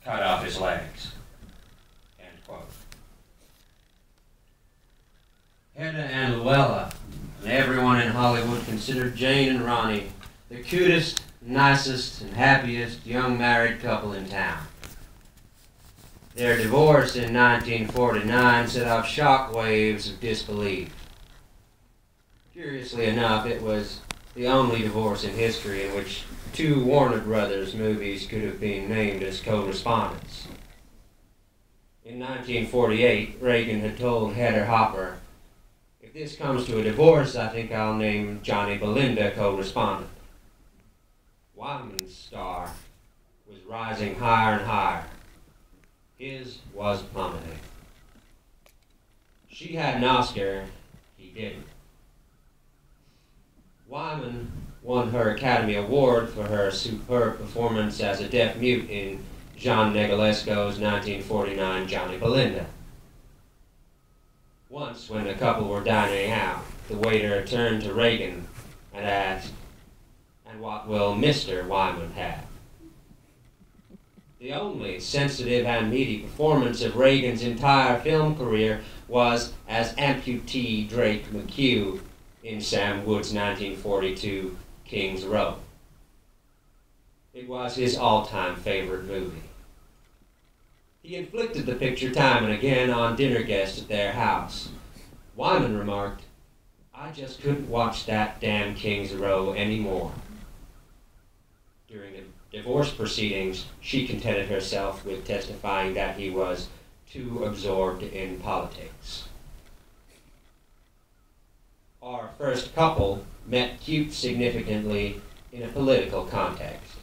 cut off his legs. End quote. Hedda and Luella and everyone in Hollywood considered Jane and Ronnie the cutest, nicest, and happiest young married couple in town. Their divorce in 1949 set off shock waves of disbelief. Curiously enough, it was the only divorce in history in which two Warner Brothers movies could have been named as co-respondents. In 1948, Reagan had told Hedda Hopper, "If this comes to a divorce, I think I'll name Johnny Belinda co-respondent." Wyman's star was rising higher and higher. His was plummeting. She had an Oscar, he didn't. Wyman won her Academy Award for her superb performance as a deaf mute in John Negulesco's 1949 Johnny Belinda. Once, when the couple were dining out, the waiter turned to Reagan and asked, "And what will Mr. Wyman have?" The only sensitive and meaty performance of Reagan's entire film career was as amputee Drake McHugh in Sam Wood's 1942 King's Row. It was his all-time favorite movie. He inflicted the picture time and again on dinner guests at their house. Wyman remarked, "I just couldn't watch that damn King's Row anymore." During the divorce proceedings, she contented herself with testifying that he was too absorbed in politics. Our first couple met cute significantly in a political context.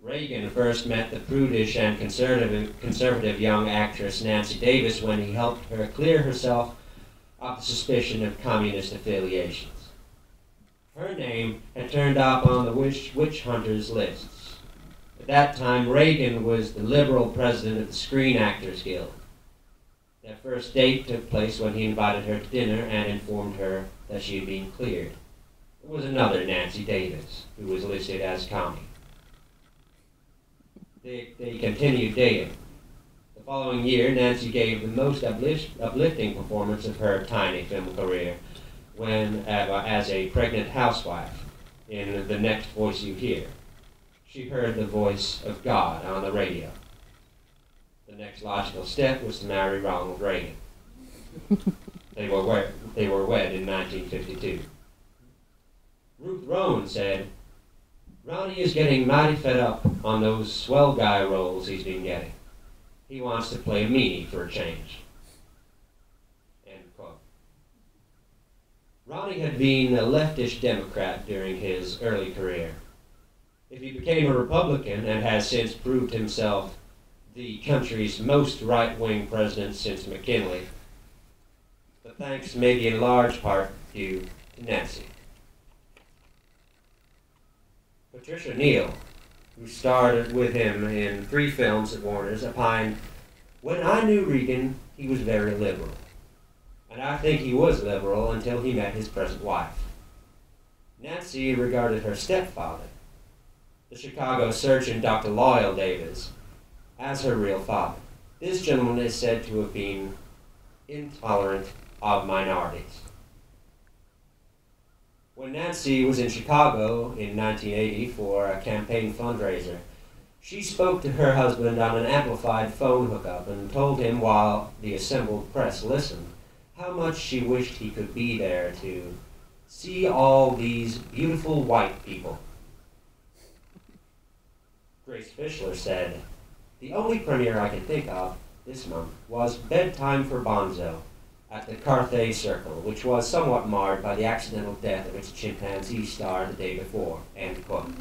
Reagan first met the prudish and conservative young actress Nancy Davis when he helped her clear herself of the suspicion of communist affiliations. Her name had turned up on the witch hunters lists. At that time, Reagan was the liberal president of the Screen Actors Guild. Their first date took place when he invited her to dinner and informed her that she had been cleared. It was another Nancy Davis, who was listed as county. They continued dating. The following year, Nancy gave the most uplifting performance of her tiny film career when, as a pregnant housewife, in The Next Voice You Hear. She heard the voice of God on the radio. The next logical step was to marry Ronald Reagan. They were wed in 1952. Ruth Rowan said, "Ronnie is getting mighty fed up on those swell guy roles he's been getting. He wants to play a meanie for a change." End quote. Ronnie had been a leftish Democrat during his early career. If he became a Republican and has since proved himself the country's most right-wing president since McKinley, the thanks may be in large part due to Nancy. Patricia Neal, who starred with him in 3 films at Warner's, opined, "When I knew Reagan, he was very liberal. And I think he was liberal until he met his present wife." Nancy regarded her stepfather, the Chicago surgeon Dr. Loyal Davis, as her real father. This gentleman is said to have been intolerant of minorities. When Nancy was in Chicago in 1980 for a campaign fundraiser, she spoke to her husband on an amplified phone hookup and told him while the assembled press listened how much she wished he could be there to see all these beautiful white people. Grace Fischler said, "The only premiere I can think of this month was Bedtime for Bonzo at the Carthay Circle, which was somewhat marred by the accidental death of its chimpanzee star the day before." End quote.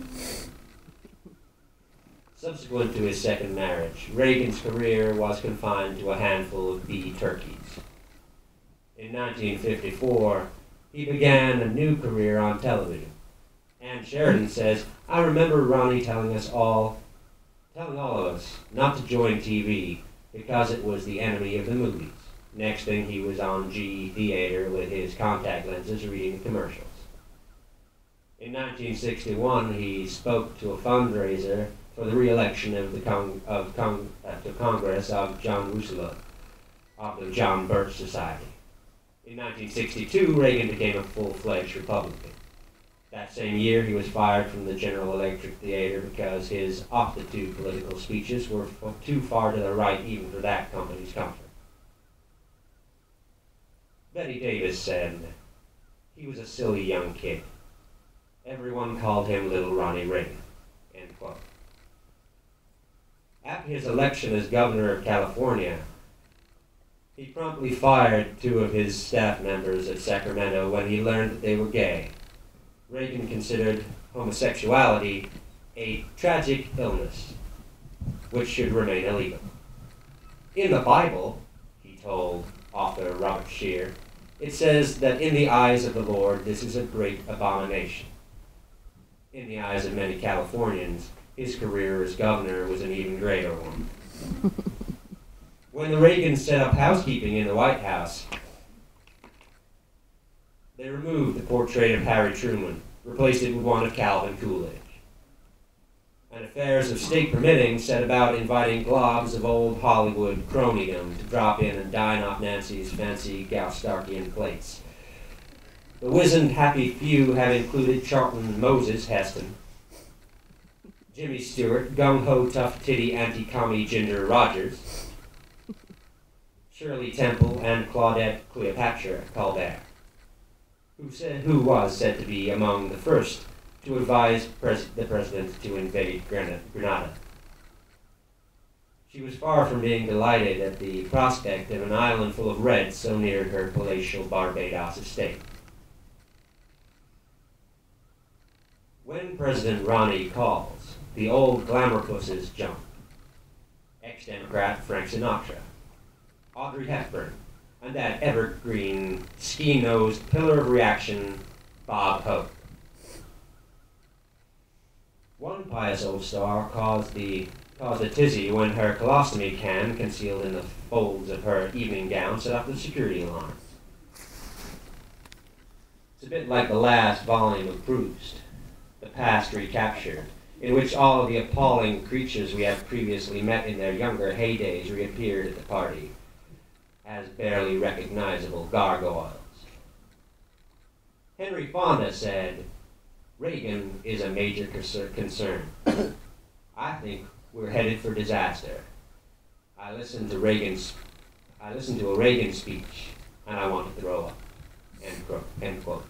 Subsequent to his second marriage, Reagan's career was confined to a handful of bee turkeys. In 1954, he began a new career on television. Ann Sheridan says, "I remember Ronnie telling all of us not to join TV because it was the enemy of the movies. Next thing he was on G Theater with his contact lenses reading the commercials." In 1961, he spoke to a fundraiser for the re-election of to Congress of John Roosevelt of the John Birch Society. In 1962, Reagan became a full-fledged Republican. That same year, he was fired from the General Electric Theater because his off-the-tube political speeches were too far to the right even for that company's comfort. Betty Davis said, "He was a silly young kid. Everyone called him Little Ronnie Reagan." End quote. After his election as governor of California, he promptly fired 2 of his staff members at Sacramento when he learned that they were gay. Reagan considered homosexuality a tragic illness, which should remain illegal. In the Bible, he told author Robert Shear, it says that in the eyes of the Lord, this is a great abomination. In the eyes of many Californians, his career as governor was an even greater one. When the Reagans set up housekeeping in the White House, they removed the portrait of Harry Truman, replaced it with one of Calvin Coolidge. And affairs of state permitting, set about inviting globs of old Hollywood cronydom to drop in and dine off Nancy's fancy Gauss-Starkian plates. The wizened happy few have included Charlton Moses Heston, Jimmy Stewart, gung-ho tough-titty anti-commie Ginger Rogers, Shirley Temple, and Claudette Cleopatra Colbert, who was said to be among the first to advise the president to invade Grenada. She was far from being delighted at the prospect of an island full of Reds so near her palatial Barbados estate. When President Ronnie calls, the old glamour pusses jump. Ex-Democrat Frank Sinatra, Audrey Hepburn, and that evergreen, ski-nosed pillar of reaction, Bob Hope. One pious old star caused a tizzy when her colostomy can, concealed in the folds of her evening gown, set off the security alarm. It's a bit like the last volume of Proust, The Past Recaptured, in which all of the appalling creatures we have previously met in their younger heydays reappeared at the party as barely recognizable gargoyles. Henry Fonda said, "Reagan is a major concern. I think we're headed for disaster. I listened to a Reagan speech, and I want to throw up." End quote.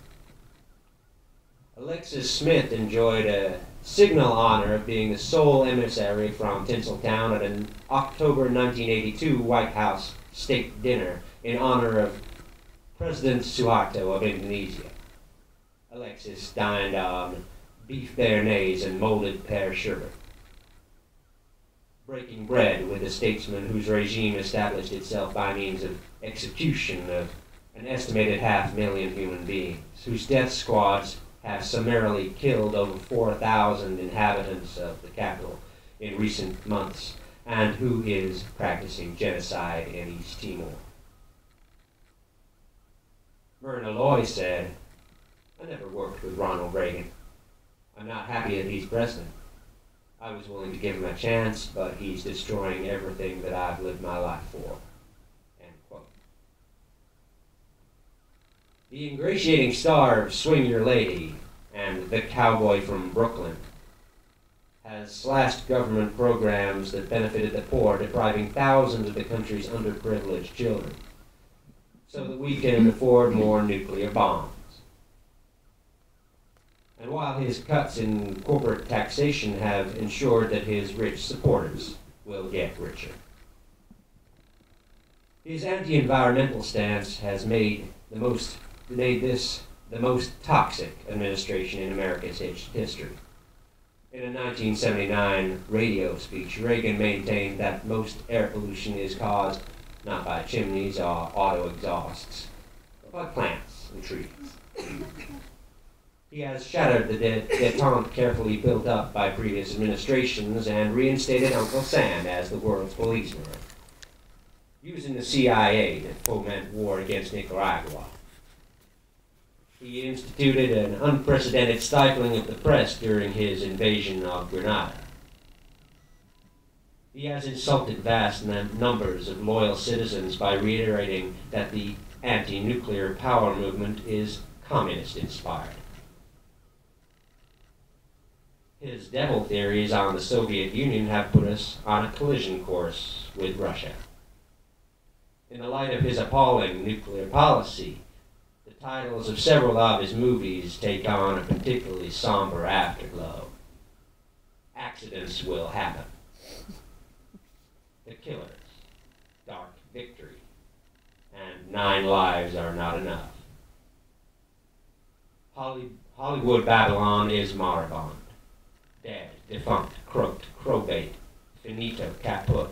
Alexis Smith enjoyed a signal honor of being the sole emissary from Tinseltown at an October 1982 White House state dinner in honor of President Suharto of Indonesia. Alexis dined on beef béarnaise and molded pear sherbet, breaking bread with a statesman whose regime established itself by means of execution of an estimated 500,000 human beings, whose death squads have summarily killed over 4,000 inhabitants of the capital in recent months, and who is practicing genocide in East Timor. Myrna Loy said, "I never worked with Ronald Reagan. I'm not happy that he's president. I was willing to give him a chance, but he's destroying everything that I've lived my life for." End quote. The ingratiating star of Swing Your Lady and The Cowboy from Brooklyn has slashed government programs that benefited the poor, depriving thousands of the country's underprivileged children, so that we can afford more nuclear bombs. And while his cuts in corporate taxation have ensured that his rich supporters will get richer, his anti-environmental stance has made this the most toxic administration in America's history. In a 1979 radio speech, Reagan maintained that most air pollution is caused not by chimneys or auto exhausts, but by plants and trees. He has shattered the detente carefully built up by previous administrations and reinstated Uncle Sam as the world's policeman, using the CIA to foment war against Nicaragua. He instituted an unprecedented stifling of the press during his invasion of Grenada. He has insulted vast numbers of loyal citizens by reiterating that the anti-nuclear power movement is communist-inspired. His devil theories on the Soviet Union have put us on a collision course with Russia. In the light of his appalling nuclear policy, the titles of several of his movies take on a particularly somber afterglow. Accidents will happen. The Killers, Dark Victory, and 9 Lives Are Not Enough. Hollywood Babylon is moribund, dead, defunct, croaked, crowbait, finito, caput,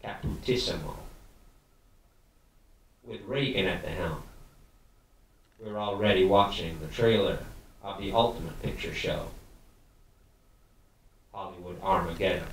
caputissimo. With Reagan at the helm, we're already watching the trailer of the ultimate picture show, Hollywood Armageddon.